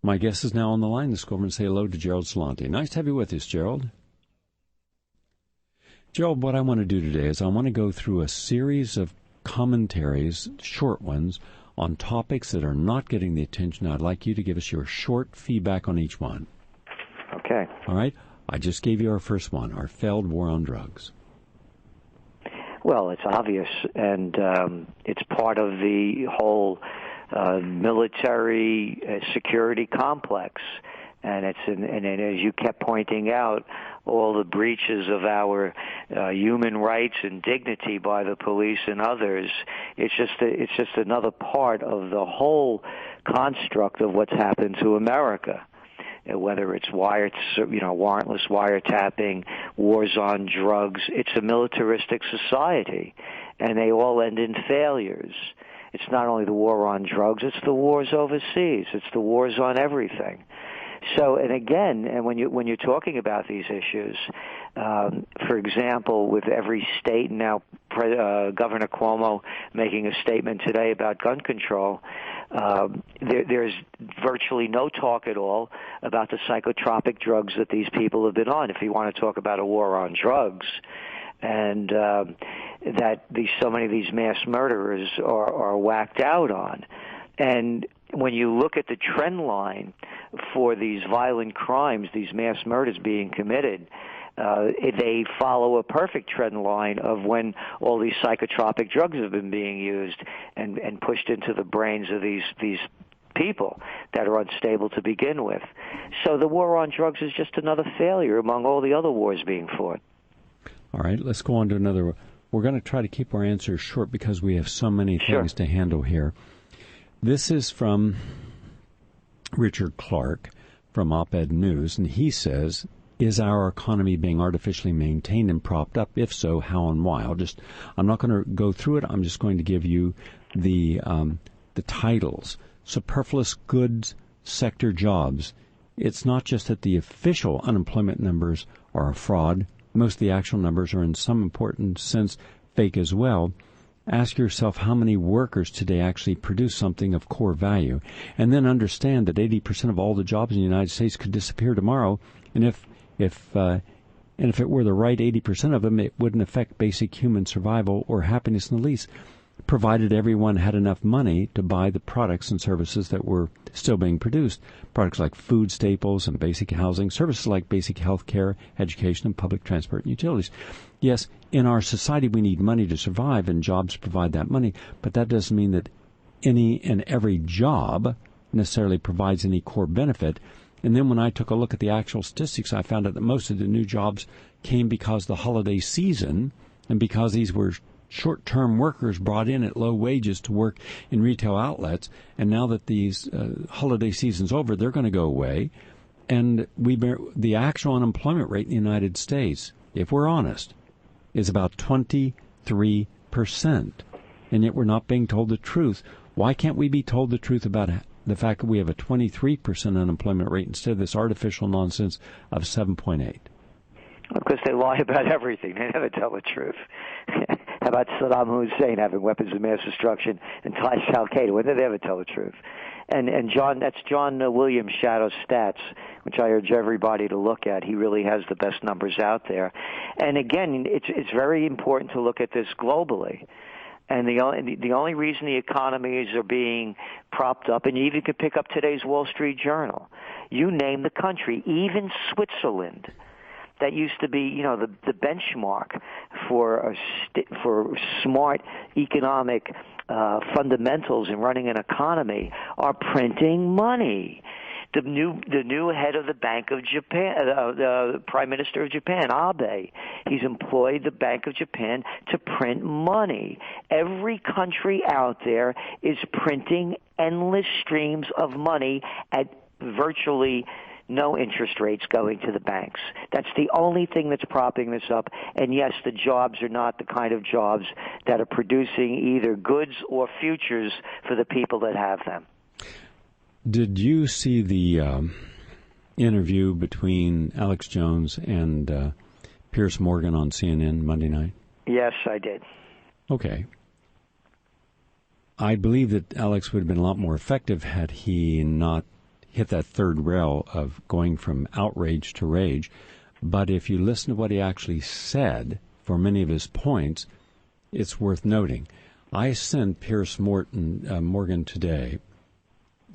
My guest is now on the line. Let's go over and say hello to Gerald Celente. Nice to have you with us, Gerald. Gerald, what I want to do today is I want to go through a series of commentaries, short ones, on topics that are not getting the attention. I'd like you to give us your short feedback on each one. Okay. All right? I just gave you our first one, our failed war on drugs. Well, it's obvious, and it's part of the whole military security complex. And and as you kept pointing out, all the breaches of our human rights and dignity by the police and others. It's just another part of the whole construct of what's happened to America. Whether it's warrantless wiretapping, wars on drugs, it's a militaristic society, and they all end in failures. It's not only the war on drugs; it's the wars overseas. It's the wars on everything. So, and again, and when you're talking about these issues, for example, with every state now, Governor Cuomo making a statement today about gun control, there's virtually no talk at all about the psychotropic drugs that these people have been on. If you want to talk about a war on drugs, and that so many of these mass murderers are whacked out on, and when you look at the trend line for these violent crimes, these mass murders being committed, they follow a perfect trend line of when all these psychotropic drugs have been being used and pushed into the brains of these people that are unstable to begin with. So the war on drugs is just another failure among all the other wars being fought. All right, let's go on to another. We're going to try to keep our answers short because we have so many things to handle here. This is from Richard Clark from Op-Ed News, and he says, is our economy being artificially maintained and propped up? If so, how and why? I'm not going to go through it. I'm just going to give you the titles. Superfluous goods sector jobs. It's not just that the official unemployment numbers are a fraud. Most of the actual numbers are in some important sense fake as well. Ask yourself how many workers today actually produce something of core value, and then understand that 80% of all the jobs in the United States could disappear tomorrow, and if it were the right 80% of them, it wouldn't affect basic human survival or happiness in the least, provided everyone had enough money to buy the products and services that were still being produced. Products like food staples and basic housing, services like basic health care, education, and public transport and utilities. Yes, in our society we need money to survive, and jobs provide that money, but that doesn't mean that any and every job necessarily provides any core benefit. And then when I took a look at the actual statistics, I found out that most of the new jobs came because of the holiday season, and because these were short-term workers brought in at low wages to work in retail outlets, and now that these holiday season's over, they're going to go away. And the actual unemployment rate in the United States, if we're honest, is about 23%. And yet we're not being told the truth. Why can't we be told the truth about the fact that we have a 23% unemployment rate instead of this artificial nonsense of 7.8? Because they lie about everything. They never tell the truth. How about Saddam Hussein having weapons of mass destruction and ties to Al-Qaeda? When did they ever tell the truth? And John, that's John Williams' Shadow Stats, which I urge everybody to look at. He really has the best numbers out there. And again, it's very important to look at this globally. And the only reason the economies are being propped up, and you even could pick up today's Wall Street Journal, you name the country, even Switzerland, that used to be, the benchmark for smart economic fundamentals in running an economy, are printing money. The new head of the Bank of Japan, the Prime Minister of Japan, Abe, he's employed the Bank of Japan to print money. Every country out there is printing endless streams of money at virtually no interest rates going to the banks. That's the only thing that's propping this up. And yes, the jobs are not the kind of jobs that are producing either goods or futures for the people that have them. Did you see the interview between Alex Jones and Piers Morgan on CNN Monday night? Yes, I did. Okay. I believe that Alex would have been a lot more effective had he not hit that third rail of going from outrage to rage. But if you listen to what he actually said for many of his points, it's worth noting. I sent Pierce Morgan today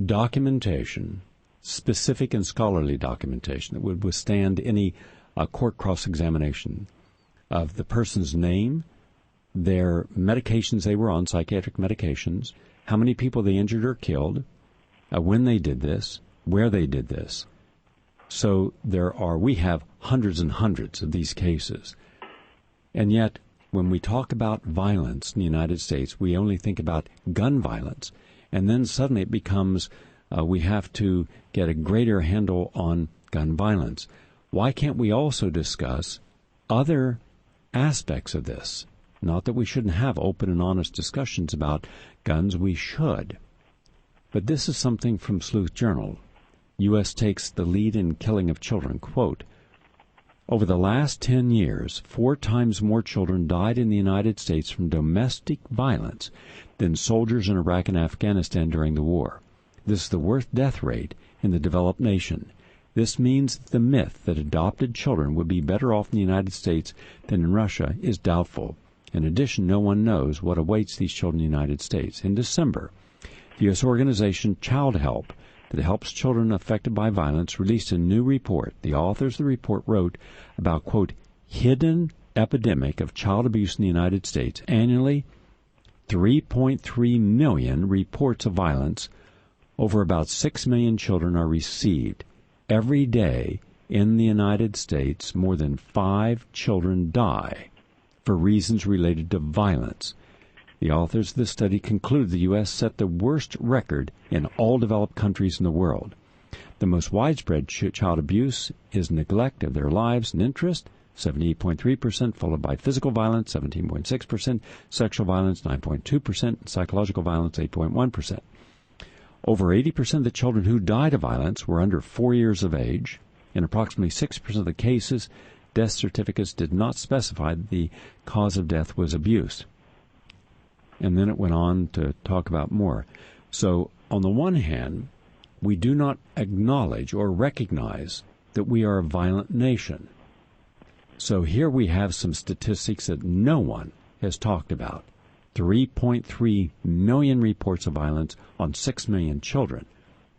documentation, specific and scholarly documentation that would withstand any court cross-examination of the person's name, their medications they were on, psychiatric medications, how many people they injured or killed, when they did this, where they did this. So we have hundreds and hundreds of these cases. And yet, when we talk about violence in the United States, we only think about gun violence. And then suddenly it becomes we have to get a greater handle on gun violence. Why can't we also discuss other aspects of this? Not that we shouldn't have open and honest discussions about guns. We should. But this is something from Sleuth Journal. U.S. takes the lead in killing of children. Quote, over the last 10 years, 4 times more children died in the United States from domestic violence than soldiers in Iraq and Afghanistan during the war. This is the worst death rate in the developed nation. This means that the myth that adopted children would be better off in the United States than in Russia is doubtful. In addition, no one knows what awaits these children in the United States. In December, the U.S. organization Child Help, that helps children affected by violence, released a new report. The authors of the report wrote about, quote, hidden epidemic of child abuse in the United States. Annually, 3.3 million reports of violence over about 6 million children are received. Every day in the United States, more than 5 children die for reasons related to violence. The authors of the study conclude the U.S. set the worst record in all developed countries in the world. The most widespread child abuse is neglect of their lives and interest, 78.3%, followed by physical violence, 17.6%, sexual violence, 9.2%, and psychological violence, 8.1%. Over 80% of the children who died of violence were under 4 years of age. In approximately 6% of the cases, death certificates did not specify that the cause of death was abuse. And then it went on to talk about more. So, on the one hand, we do not acknowledge or recognize that we are a violent nation. So here we have some statistics that no one has talked about. 3.3 million reports of violence on 6 million children.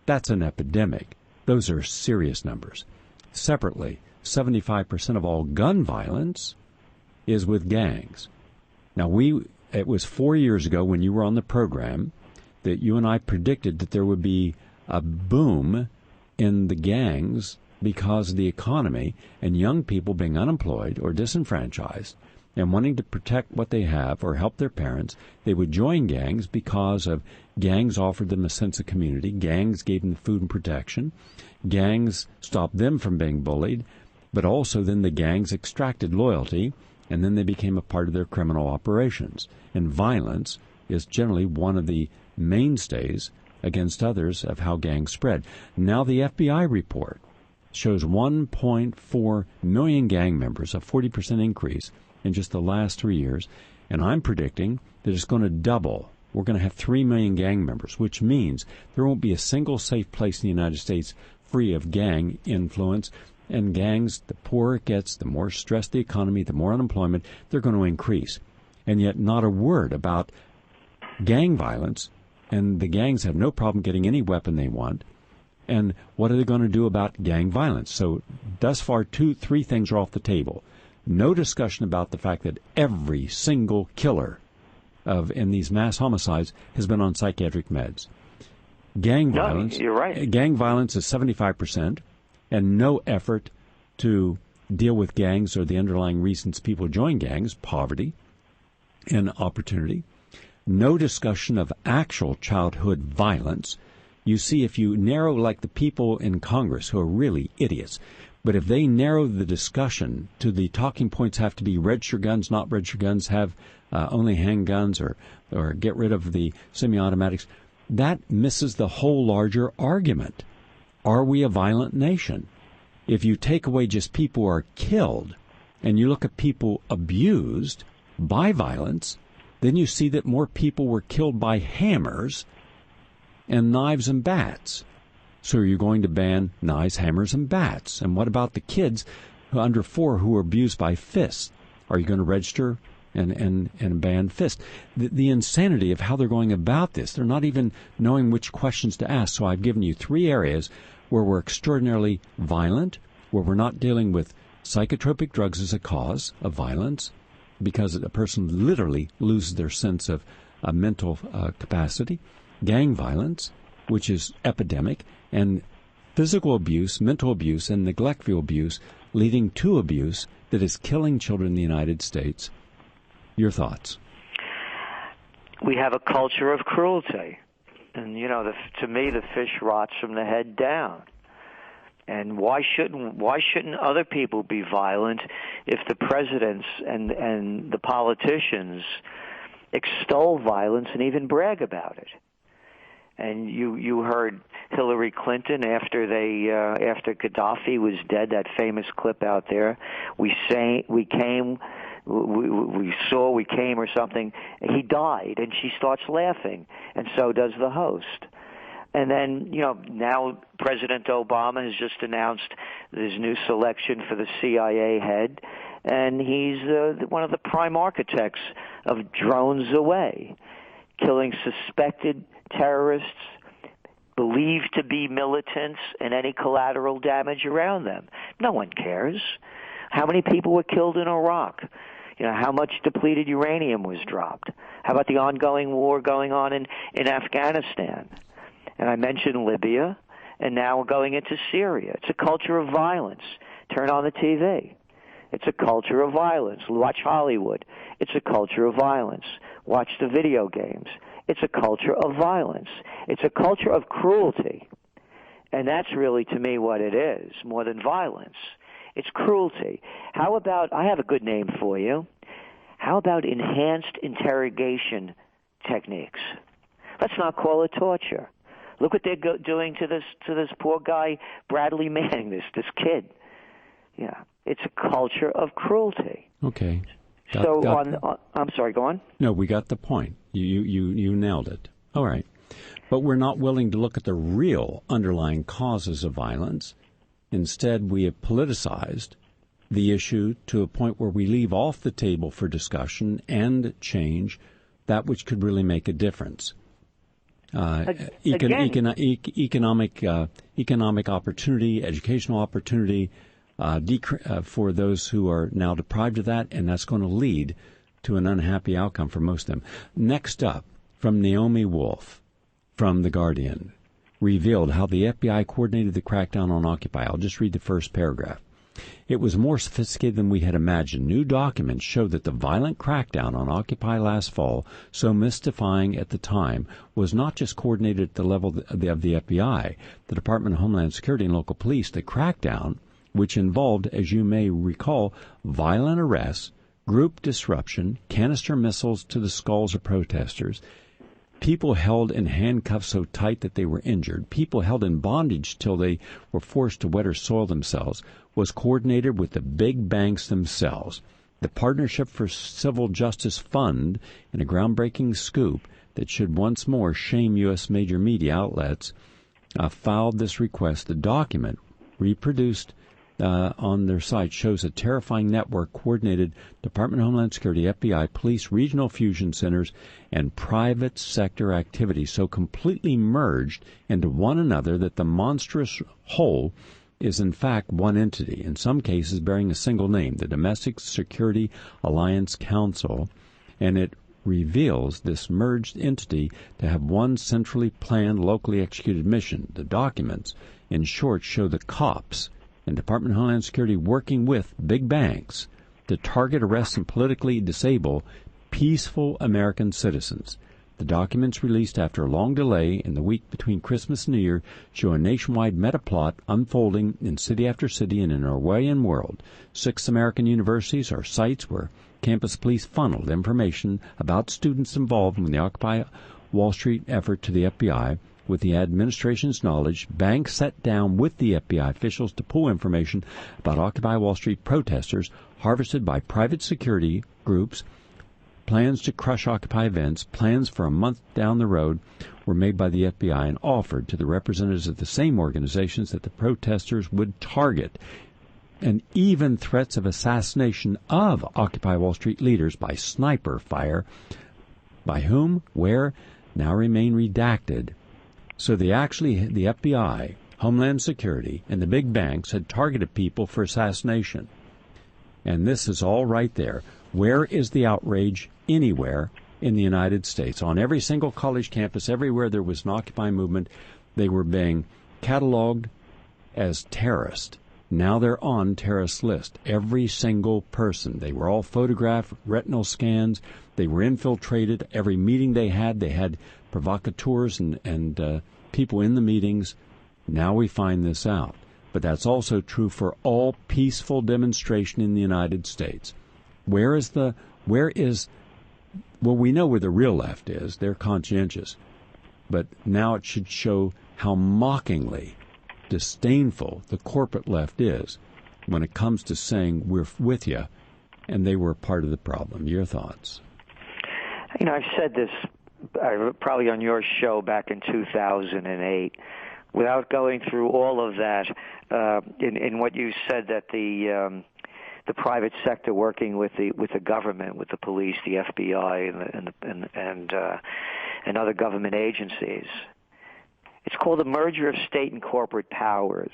That's an epidemic. Those are serious numbers. Separately, 75% of all gun violence is with gangs. Now, it was 4 years ago when you were on the program that you and I predicted that there would be a boom in the gangs because of the economy and young people being unemployed or disenfranchised and wanting to protect what they have or help their parents. They would join gangs because of gangs offered them a sense of community. Gangs gave them food and protection. Gangs stopped them from being bullied, but also then the gangs extracted loyalty, and then they became a part of their criminal operations. And violence is generally one of the mainstays against others of how gangs spread. Now the FBI report shows 1.4 million gang members, a 40% increase in just the last 3 years, and I'm predicting that it's going to double. We're going to have 3 million gang members, which means there won't be a single safe place in the United States free of gang influence. And gangs, the poorer it gets, the more stressed the economy, the more unemployment, they're going to increase. And yet not a word about gang violence, and the gangs have no problem getting any weapon they want. And what are they going to do about gang violence? So thus far, 3 things are off the table. No discussion about the fact that every single killer in these mass homicides has been on psychiatric meds. Gang violence, you're right. Gang violence is 75%. And no effort to deal with gangs or the underlying reasons people join gangs, poverty and opportunity. No discussion of actual childhood violence. You see, if you narrow, like the people in Congress who are really idiots, but if they narrow the discussion to the talking points have to be register guns, not register guns, have only handguns, or get rid of the semi-automatics, that misses the whole larger argument. Are we a violent nation? If you take away just people who are killed and you look at people abused by violence, then you see that more people were killed by hammers and knives and bats. So are you going to ban knives, hammers, and bats? And what about the kids under 4 who are abused by fists? Are you going to register and ban fists? The insanity of how they're going about this. They're not even knowing which questions to ask. So I've given you 3 areas where we're extraordinarily violent, where we're not dealing with psychotropic drugs as a cause of violence, because a person literally loses their sense of mental capacity, gang violence, which is epidemic, and physical abuse, mental abuse, and neglectful abuse leading to abuse that is killing children in the United States. Your thoughts? We have a culture of cruelty. And, to me, the fish rots from the head down. And why shouldn't other people be violent if the presidents and the politicians extol violence and even brag about it? And you heard Hillary Clinton after Gaddafi was dead, that famous clip out there. We came or something. He died, and she starts laughing, and so does the host. And then, now President Obama has just announced his new selection for the CIA head, and he's one of the prime architects of drones away, killing suspected terrorists, believed to be militants, and any collateral damage around them. No one cares. How many people were killed in Iraq? How much depleted uranium was dropped? How about the ongoing war going on in Afghanistan? And I mentioned Libya, and now we're going into Syria. It's a culture of violence. Turn on the TV. It's a culture of violence. Watch Hollywood. It's a culture of violence. Watch the video games. It's a culture of violence. It's a culture of cruelty. And that's really, to me, what it is, more than violence. It's cruelty. How about, I have a good name for you. How about enhanced interrogation techniques? Let's not call it torture. Look what they're doing to this poor guy, Bradley Manning, this kid. Yeah, it's a culture of cruelty. Okay. I'm sorry, go on. No, we got the point. You nailed it. All right. But we're not willing to look at the real underlying causes of violence. Instead, we have politicized the issue to a point where we leave off the table for discussion and change that which could really make a difference. Economic opportunity, educational opportunity for those who are now deprived of that, and that's going to lead to an unhappy outcome for most of them. Next up, from Naomi Wolf from The Guardian, revealed how the FBI coordinated the crackdown on Occupy. I'll just read the first paragraph. It was more sophisticated than we had imagined. New documents show that the violent crackdown on Occupy last fall, so mystifying at the time, was not just coordinated at the level of the FBI, the Department of Homeland Security and local police. The crackdown, which involved, as you may recall, violent arrests, group disruption, canister missiles to the skulls of protesters, people held in handcuffs so tight that they were injured, people held in bondage till they were forced to wet or soil themselves, was coordinated with the big banks themselves. The Partnership for Civil Justice Fund, in a groundbreaking scoop that should once more shame U.S. major media outlets, filed this request. The document, reproduced on their site, shows a terrifying network coordinated Department of Homeland Security, FBI, police, regional fusion centers, and private sector activities so completely merged into one another that the monstrous whole is in fact one entity, in some cases bearing a single name, the Domestic Security Alliance Council, and it reveals this merged entity to have one centrally planned, locally executed mission. The documents, in short, show the cops and Department of Homeland Security working with big banks to target, arrest, and politically disable peaceful American citizens. The documents released after a long delay in the week between Christmas and New Year show a nationwide meta-plot unfolding in city after city in an Orwellian world. 6 American universities are sites where campus police funneled information about students involved in the Occupy Wall Street effort to the FBI. With the administration's knowledge, banks sat down with the FBI officials to pull information about Occupy Wall Street protesters harvested by private security groups Plans to crush Occupy events, plans for a month down the road, were made by the FBI and offered to the representatives of the same organizations that the protesters would target, and even threats of assassination of Occupy Wall Street leaders by sniper fire, by whom, where, now remain redacted. So the FBI, Homeland Security, and the big banks had targeted people for assassination. And this is all right there. Where is the outrage anywhere in the United States? On every single college campus, everywhere there was an Occupy movement, they were being cataloged as terrorists. Now they're on terrorist list. Every single person. They were all photographed, retinal scans. They were infiltrated. Every meeting they had provocateurs and people in the meetings. Now we find this out. But that's also true for all peaceful demonstration in the United States. Well, we know where the real left is. They're conscientious. But now it should show how mockingly disdainful the corporate left is when it comes to saying we're with you, and they were part of the problem. Your thoughts? I've said this probably on your show back in 2008. Without going through all of that, in what you said that the private sector working with the government, with the police, the FBI, and other government agencies. It's called the merger of state and corporate powers,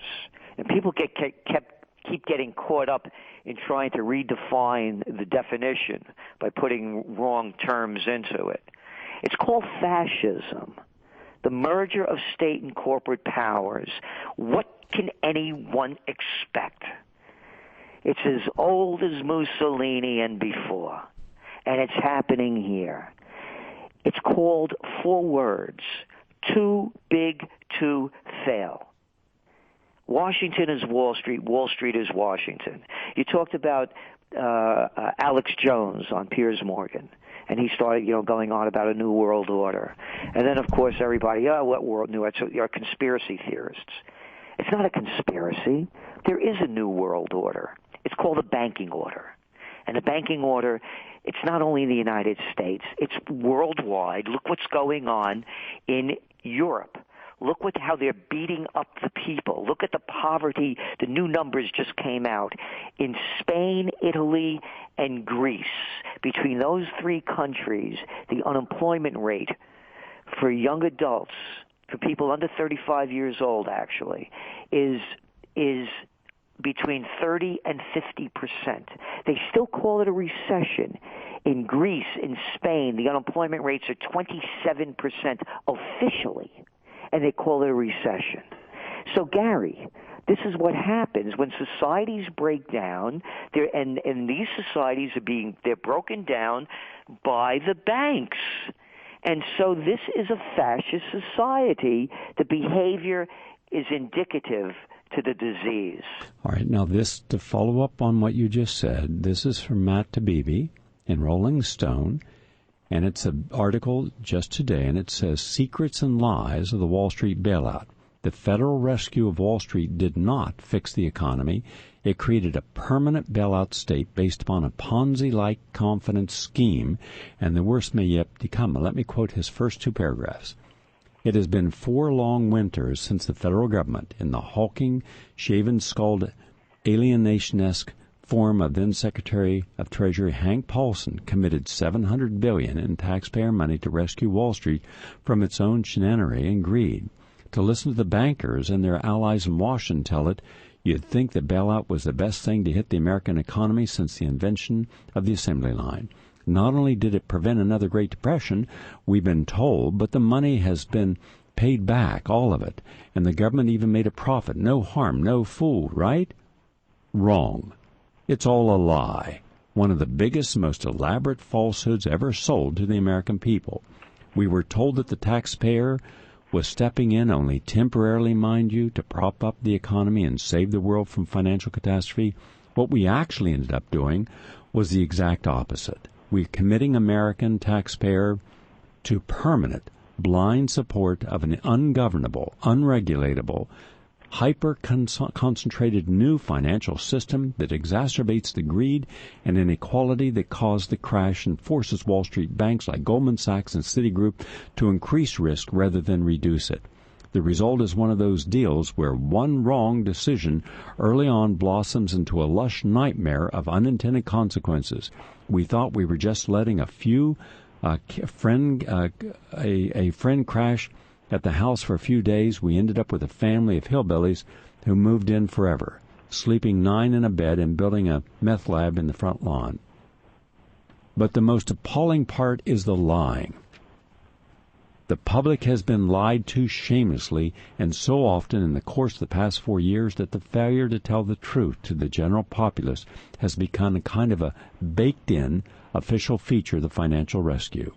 and people keep getting caught up in trying to redefine the definition by putting wrong terms into it. It's called fascism. The merger of state and corporate powers. What can anyone expect? It's as old as Mussolini and before, and it's happening here. It's called 4 words: too big to fail. Washington is Wall Street. Wall Street is Washington. You talked about Alex Jones on Piers Morgan, and he started, going on about a new world order. And then, of course, everybody, what world new? You're conspiracy theorists. It's not a conspiracy. There is a new world order. It's called a banking order. And the banking order, it's not only in the United States, it's worldwide. Look what's going on in Europe. Look how they're beating up the people. Look at the poverty. The new numbers just came out. In Spain, Italy, and Greece, between those 3 countries, the unemployment rate for young adults, for people under 35 years old actually, is between 30 and 50%. They still call it a recession. In Greece, in Spain, the unemployment rates are 27% officially, and they call it a recession. So, Gary, this is what happens when societies break down, and these societies they're broken down by the banks. And so this is a fascist society. The behavior is indicative to the disease. All right, now this, to follow up on what you just said, this is from Matt Tabibi in Rolling Stone, and it's an article just today, and it says, Secrets and Lies of the Wall Street Bailout. The federal rescue of Wall Street did not fix the economy. It created a permanent bailout state based upon a Ponzi-like confidence scheme, and the worst may yet to come. Let me quote his first 2 paragraphs. It has been 4 long winters since the federal government, in the hulking, shaven-skulled, alienation-esque form of then-Secretary of Treasury Hank Paulson, committed $700 billion in taxpayer money to rescue Wall Street from its own shenanery and greed. To listen to the bankers and their allies in Washington tell it, you'd think the bailout was the best thing to hit the American economy since the invention of the assembly line. Not only did it prevent another Great Depression, we've been told, but the money has been paid back, all of it, and the government even made a profit. No harm, no fool, right? Wrong. It's all a lie. One of the biggest, most elaborate falsehoods ever sold to the American people. We were told that the taxpayer was stepping in only temporarily, mind you, to prop up the economy and save the world from financial catastrophe. What we actually ended up doing was the exact opposite. We're committing American taxpayer to permanent, blind support of an ungovernable, unregulatable, hyper-concentrated new financial system that exacerbates the greed and inequality that caused the crash and forces Wall Street banks like Goldman Sachs and Citigroup to increase risk rather than reduce it. The result is one of those deals where one wrong decision early on blossoms into a lush nightmare of unintended consequences. We thought we were just letting a friend crash at the house for a few days. We ended up with a family of hillbillies who moved in forever, sleeping 9 in a bed and building a meth lab in the front lawn. But the most appalling part is the lying. The public has been lied to shamelessly and so often in the course of the past 4 years that the failure to tell the truth to the general populace has become a kind of a baked-in official feature of the financial rescue.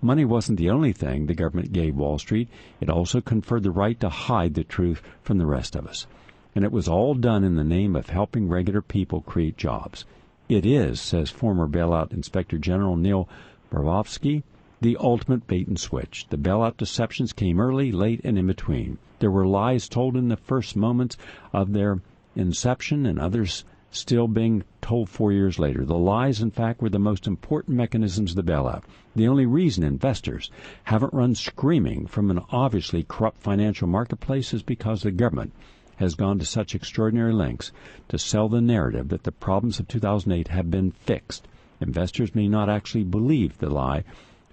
Money wasn't the only thing the government gave Wall Street. It also conferred the right to hide the truth from the rest of us. And it was all done in the name of helping regular people create jobs. It is, says former bailout Inspector General Neil Barofsky, the ultimate bait and switch. The bailout deceptions came early, late, and in between. There were lies told in the first moments of their inception and others still being told 4 years later. The lies, in fact, were the most important mechanisms of the bailout. The only reason investors haven't run screaming from an obviously corrupt financial marketplace is because the government has gone to such extraordinary lengths to sell the narrative that the problems of 2008 have been fixed. Investors may not actually believe the lie,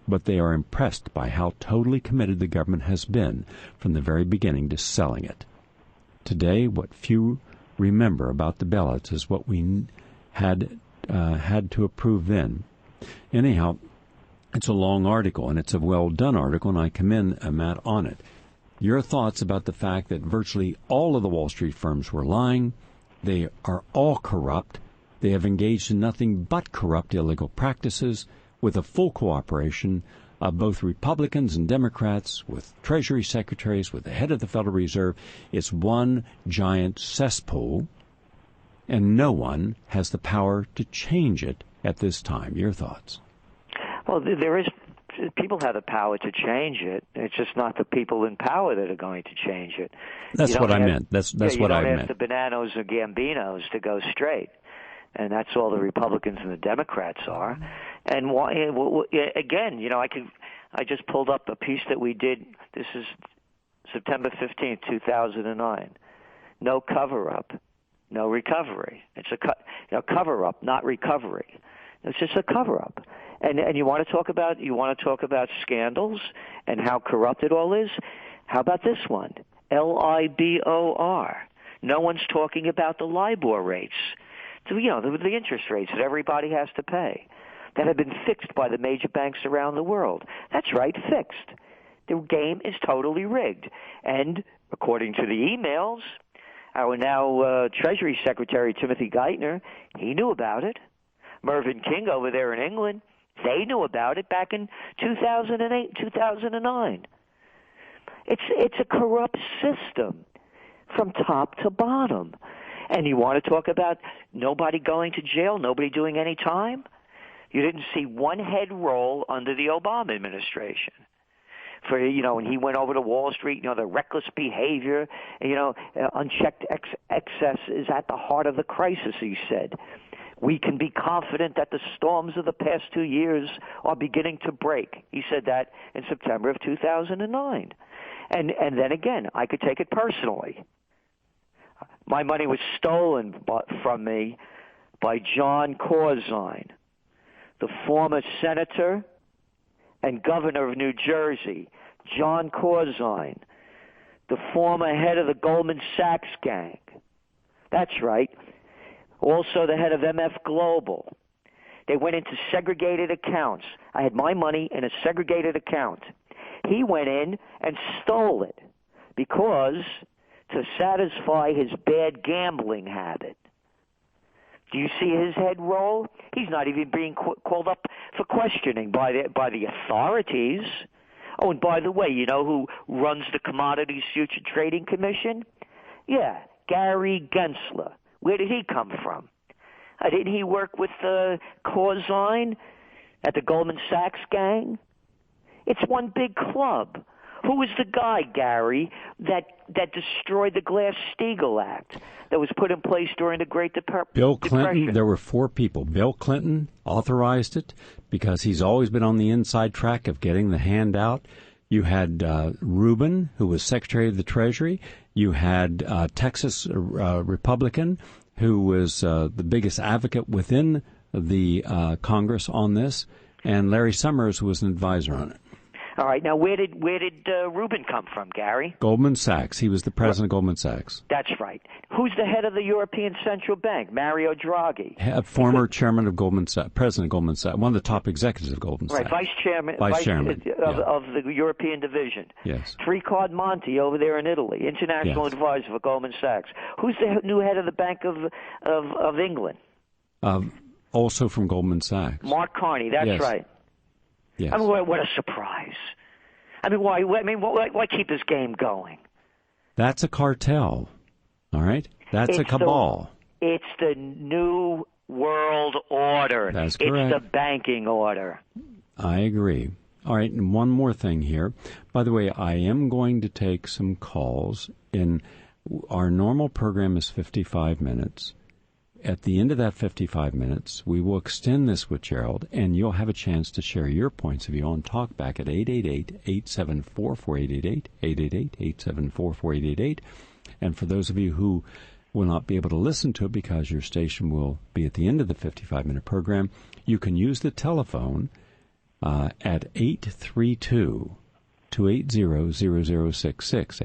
but they are impressed by how totally committed the government has been from the very beginning to selling it. Today, what few remember about the bailouts is what we had to approve then. Anyhow, it's a long article, and it's a well-done article, and I commend Matt on it. Your thoughts about the fact that virtually all of the Wall Street firms were lying. They are all corrupt. They have engaged in nothing but corrupt, illegal practices, with the full cooperation of both Republicans and Democrats, with Treasury secretaries, with the head of the Federal Reserve. It's one giant cesspool, and no one has the power to change it at this time. Your thoughts? Well, people have the power to change it. It's just not the people in power that are going to change it. That's what I meant. That's what I meant. You don't have the Bananos or Gambinos to go straight. And that's all the Republicans and the Democrats are. And again, I just pulled up a piece that we did. This is September 15th, 2009. No cover-up, no recovery. It's a cover-up, not recovery. It's just a cover-up. And you want to talk about scandals and how corrupt it all is? How about this one? LIBOR. No one's talking about the LIBOR rates. So, the interest rates that everybody has to pay that have been fixed by the major banks around the world. That's right, fixed. The game is totally rigged. And according to the emails, our now Treasury Secretary Timothy Geithner, he knew about it. Mervyn King over there in England, they knew about it back in 2008, 2009. It's a corrupt system from top to bottom. And you want to talk about nobody going to jail, nobody doing any time? You didn't see one head roll under the Obama administration. For, when he went over to Wall Street, the reckless behavior, unchecked excess is at the heart of the crisis, he said. We can be confident that the storms of the past 2 years are beginning to break. He said that in September of 2009. And then again, I could take it personally. My money was stolen from me by John Corzine, the former senator and governor of New Jersey. John Corzine, the former head of the Goldman Sachs gang. That's right. Also the head of MF Global. They went into segregated accounts. I had my money in a segregated account. He went in and stole it because to satisfy his bad gambling habit. Do you see his head roll? He's not even being called up for questioning by the authorities. Oh, and by the way, you know who runs the Commodities Future Trading Commission? Yeah, Gary Gensler. Where did he come from? Didn't he work with Corzine at the Goldman Sachs gang? It's one big club Who was the guy, Gary, that destroyed the Glass-Steagall Act that was put in place during the Great Depression? Bill Clinton. There were 4 people. Bill Clinton authorized it because he's always been on the inside track of getting the handout. You had Rubin, who was Secretary of the Treasury. You had Texas Republican, who was the biggest advocate within the Congress on this, and Larry Summers was an advisor on it. All right. Now, where did Rubin come from, Gary? Goldman Sachs. He was the president of Goldman Sachs. That's right. Who's the head of the European Central Bank? Mario Draghi. Former chairman of Goldman Sachs, president of Goldman Sachs, one of the top executives of Goldman Sachs. Right, vice chairman of the European division. Yes. Tricard Monti over there in Italy, international advisor for Goldman Sachs. Who's the new head of the Bank of England? Also from Goldman Sachs. Mark Carney. That's right. Yes. I mean, what a surprise! I mean, why keep this game going? That's a cartel, all right? That's a cabal. It's the new world order. That's correct. It's the banking order. I agree. All right, and one more thing here. By the way, I am going to take some calls. Our normal program is 55 minutes. At the end of that 55 minutes, we will extend this with Gerald, and you'll have a chance to share your points of view on Talkback at 888-874-4888, 888-874-4888. And for those of you who will not be able to listen to it because your station will be at the end of the 55-minute program, you can use the telephone at 832 280-0066,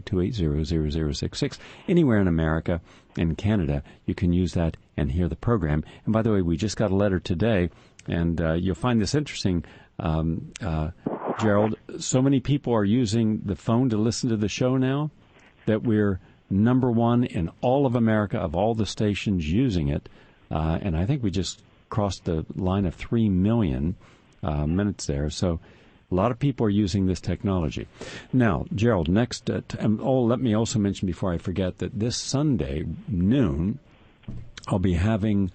832-280-0066. Anywhere in America and Canada, you can use that and hear the program. And by the way, we just got a letter today, and you'll find this interesting, Gerald. So many people are using the phone to listen to the show now that we're number 1 in all of America of all the stations using it. And I think we just crossed the line of 3 million minutes there. So a lot of people are using this technology. Now, Gerald, next, let me also mention before I forget that this Sunday, noon, I'll be having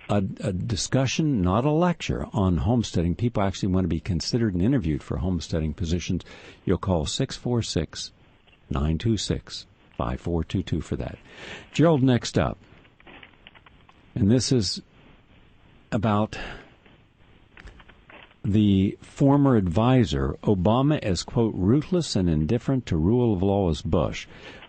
a discussion, not a lecture, on homesteading. People actually want to be considered and interviewed for homesteading positions. You'll call 646-926-5422 for that. Gerald, next up. And this is about the former advisor, Obama as, quote, ruthless and indifferent to rule of law as Bush,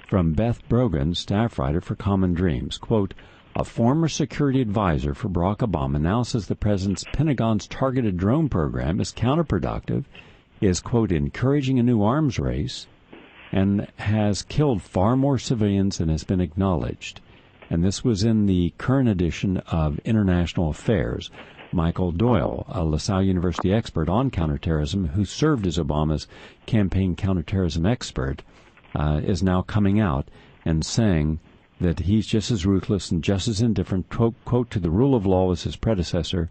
from Beth Brogan, staff writer for Common Dreams. Quote, a former security advisor for Barack Obama now says the president's Pentagon's targeted drone program is counterproductive, is, quote, encouraging a new arms race, and has killed far more civilians than has been acknowledged. And this was in the current edition of International Affairs. Michael Doyle, a LaSalle University expert on counterterrorism who served as Obama's campaign counterterrorism expert, is now coming out and saying that he's just as ruthless and just as indifferent, quote, to the rule of law as his predecessor,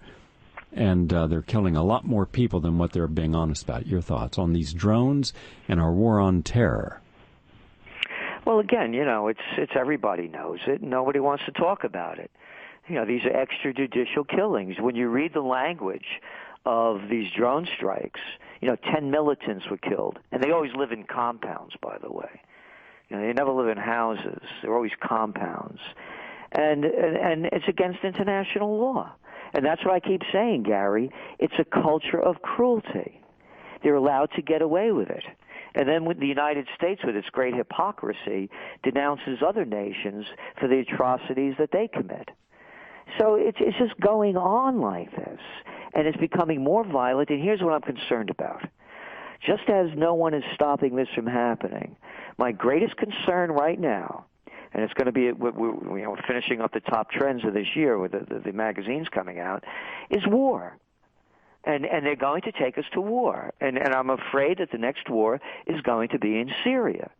and they're killing a lot more people than what they're being honest about. Your thoughts on these drones and our war on terror? Well, again, it's everybody knows it. Nobody wants to talk about it. These are extrajudicial killings. When you read the language of these drone strikes, 10 militants were killed. And they always live in compounds, by the way. They never live in houses. They're always compounds. And it's against international law. And that's what I keep saying, Gary. It's a culture of cruelty. They're allowed to get away with it. And then the United States, with its great hypocrisy, denounces other nations for the atrocities that they commit. So it's just going on like this, and it's becoming more violent. And here's what I'm concerned about. Just as no one is stopping this from happening, my greatest concern right now, and it's going to be we're finishing up the top trends of this year with the magazines coming out, is war. And they're going to take us to war. And I'm afraid that the next war is going to be in Syria.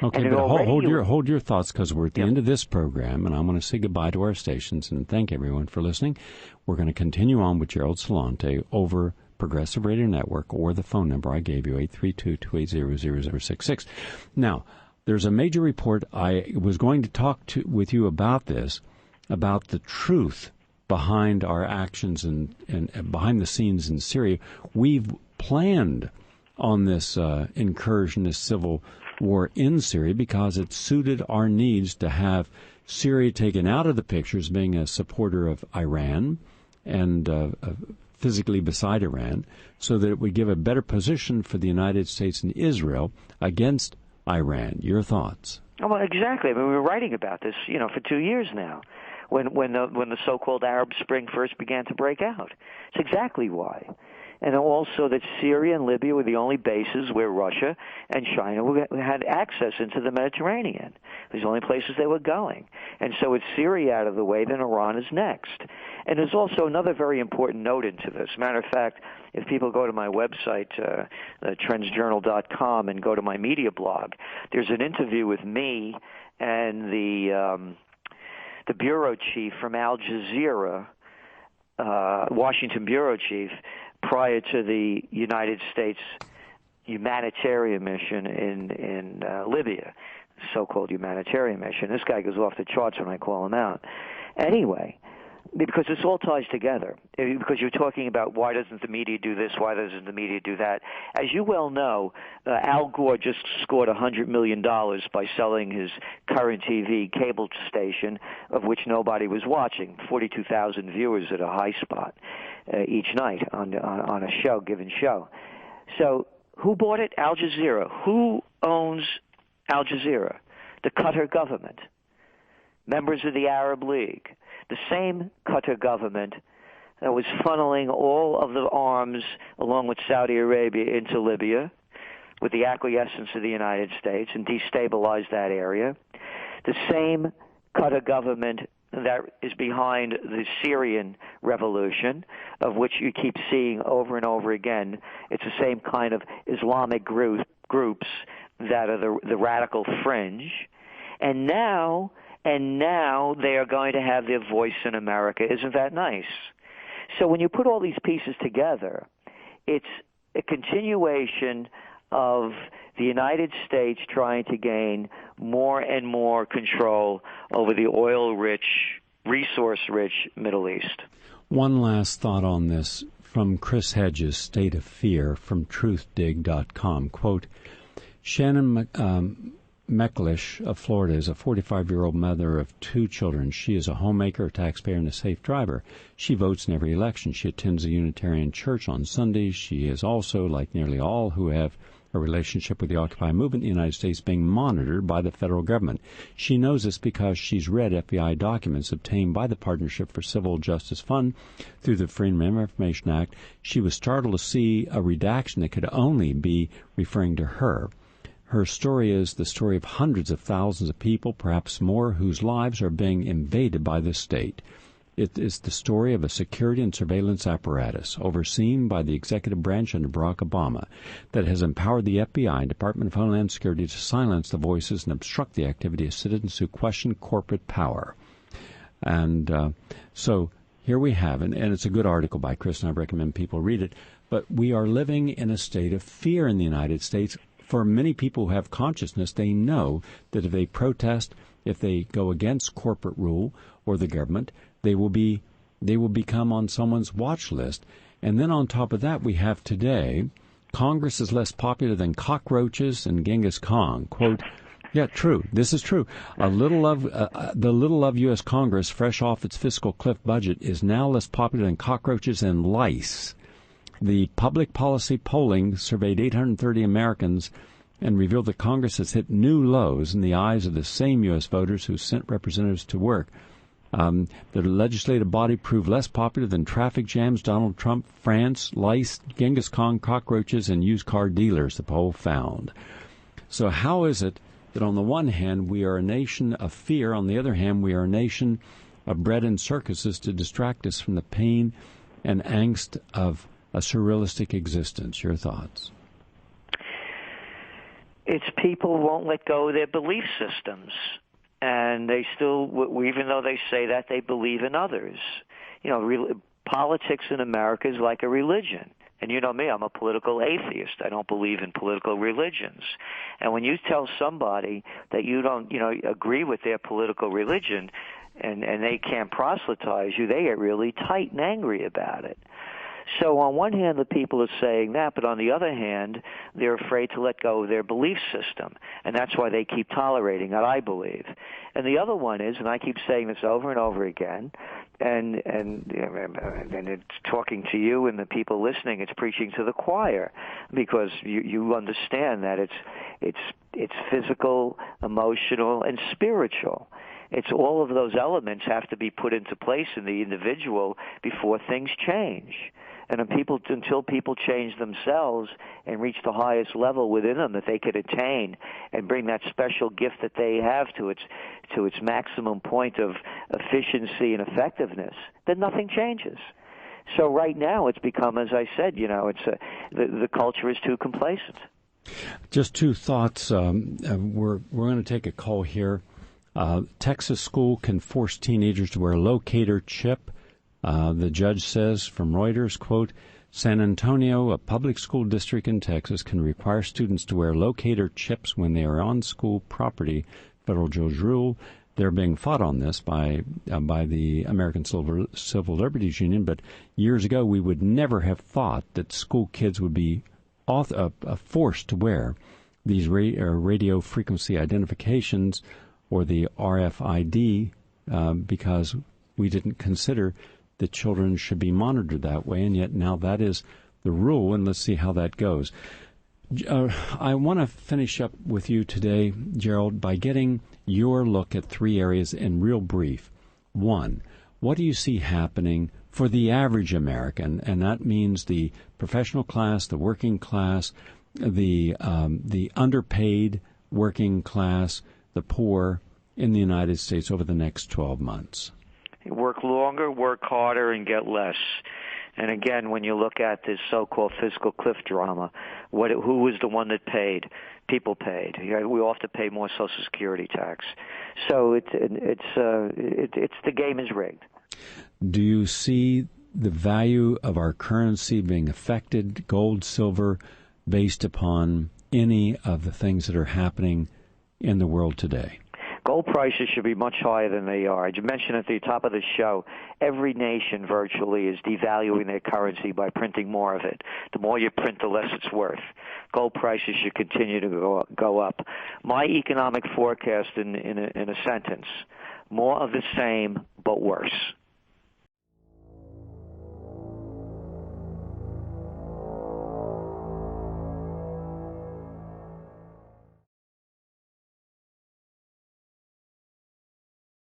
Okay, but hold your thoughts, because we're at the end of this program, and I want to say goodbye to our stations and thank everyone for listening. We're going to continue on with Gerald Celente over Progressive Radio Network or the phone number I gave you, 832-280-0066. Now, there's a major report. I was going to talk with you about this, about the truth behind our actions and behind the scenes in Syria. We've planned on this incursion, this civil war in Syria, because it suited our needs to have Syria taken out of the picture as being a supporter of Iran and physically beside Iran, so that it would give a better position for the United States and Israel against Iran. Your thoughts? Well, exactly. I mean, we were writing about this, for 2 years now, when the so-called Arab Spring first began to break out. It's exactly why. And also that Syria and Libya were the only bases where Russia and China had access into the Mediterranean. It was the only places they were going. And so with Syria out of the way, then Iran is next. And there's also another very important note into this. Matter of fact, if people go to my website, TrendsJournal.com, and go to my media blog, there's an interview with me and the bureau chief from Al Jazeera, Washington bureau chief, prior to the United States humanitarian mission in Libya, so-called humanitarian mission. This guy goes off the charts when I call him out. Anyway, because this all ties together, because you're talking about why doesn't the media do this, why doesn't the media do that. As you well know, Al Gore just scored $100 million by selling his current TV cable station, of which nobody was watching, 42,000 viewers at a high spot each night on a given show. So who bought it? Al Jazeera. Who owns Al Jazeera? The Qatar government, members of the Arab League. The same Qatar government that was funneling all of the arms, along with Saudi Arabia, into Libya with the acquiescence of the United States and destabilized that area. The same Qatar government that is behind the Syrian revolution, of which you keep seeing over and over again. It's the same kind of Islamic groups that are the radical fringe. And now they are going to have their voice in America. Isn't that nice? So when you put all these pieces together, it's a continuation of the United States trying to gain more and more control over the oil-rich, resource-rich Middle East. One last thought on this from Chris Hedges, State of Fear, from truthdig.com. Quote, Shannon McLeish of Florida is a 45-year-old mother of 2 children. She is a homemaker, a taxpayer, and a safe driver. She votes in every election. She attends a Unitarian church on Sundays. She is also, like nearly all who have a relationship with the Occupy movement in the United States, being monitored by the federal government. She knows this because she's read FBI documents obtained by the Partnership for Civil Justice Fund through the Freedom of Information Act. She was startled to see a redaction that could only be referring to her. Her story is the story of hundreds of thousands of people, perhaps more, whose lives are being invaded by the state. It is the story of a security and surveillance apparatus overseen by the executive branch under Barack Obama that has empowered the FBI and Department of Homeland Security to silence the voices and obstruct the activity of citizens who question corporate power. And so here we have, and it's a good article by Chris, and I recommend people read it, but we are living in a state of fear in the United States. For many people who have consciousness, they know that if they protest, if they go against corporate rule or the government, they will become on someone's watch list. And then on top of that, we have today, Congress is less popular than cockroaches and Genghis Khan. Quote, yeah, true. This is true. The little of U.S. Congress, fresh off its fiscal cliff budget, is now less popular than cockroaches and lice. The public policy polling surveyed 830 Americans and revealed that Congress has hit new lows in the eyes of the same U.S. voters who sent representatives to work. The legislative body proved less popular than traffic jams, Donald Trump, France, lice, Genghis Khan, cockroaches, and used car dealers, the poll found. So how is it that on the one hand we are a nation of fear, on the other hand we are a nation of bread and circuses to distract us from the pain and angst of a surrealistic existence? Your thoughts? It's people won't let go of their belief systems. And they still, even though they say that, they believe in others. You know, politics in America is like a religion. And you know me, I'm a political atheist. I don't believe in political religions. And when you tell somebody that you don't, agree with their political religion and they can't proselytize you, they get really tight and angry about it. So on one hand, the people are saying that, but on the other hand, they're afraid to let go of their belief system, and that's why they keep tolerating it, I believe. And the other one is, and I keep saying this over and over again, and it's talking to you and the people listening, it's preaching to the choir, because you understand that it's physical, emotional, and spiritual. It's all of those elements have to be put into place in the individual before things change. And until people change themselves and reach the highest level within them that they could attain and bring that special gift that they have to its maximum point of efficiency and effectiveness, then nothing changes. So right now it's become, as I said, the culture is too complacent. Just two thoughts. We're going to take a call here. Texas school can force teenagers to wear a locator chip. The judge says from Reuters, quote, San Antonio, a public school district in Texas, can require students to wear locator chips when they are on school property. Federal judge rule. They're being fought on this by the American Civil Liberties Union, but years ago we would never have thought that school kids would be forced to wear these radio frequency identifications or the RFID because we didn't consider that children should be monitored that way, and yet now that is the rule, and let's see how that goes. I want to finish up with you today, Gerald, by getting your look at three areas in real brief. One, what do you see happening for the average American, and that means the professional class, the working class, the underpaid working class, the poor in the United States over the next 12 months? Work longer, work harder, and get less. And again, when you look at this so-called fiscal cliff drama, who was the one that paid? People paid. We all have to pay more Social Security tax. So it's the game is rigged. Do you see the value of our currency being affected, gold, silver, based upon any of the things that are happening in the world today? Gold prices should be much higher than they are. As you mentioned at the top of the show, every nation virtually is devaluing their currency by printing more of it. The more you print, the less it's worth. Gold prices should continue to go up. My economic forecast in a sentence, more of the same but worse.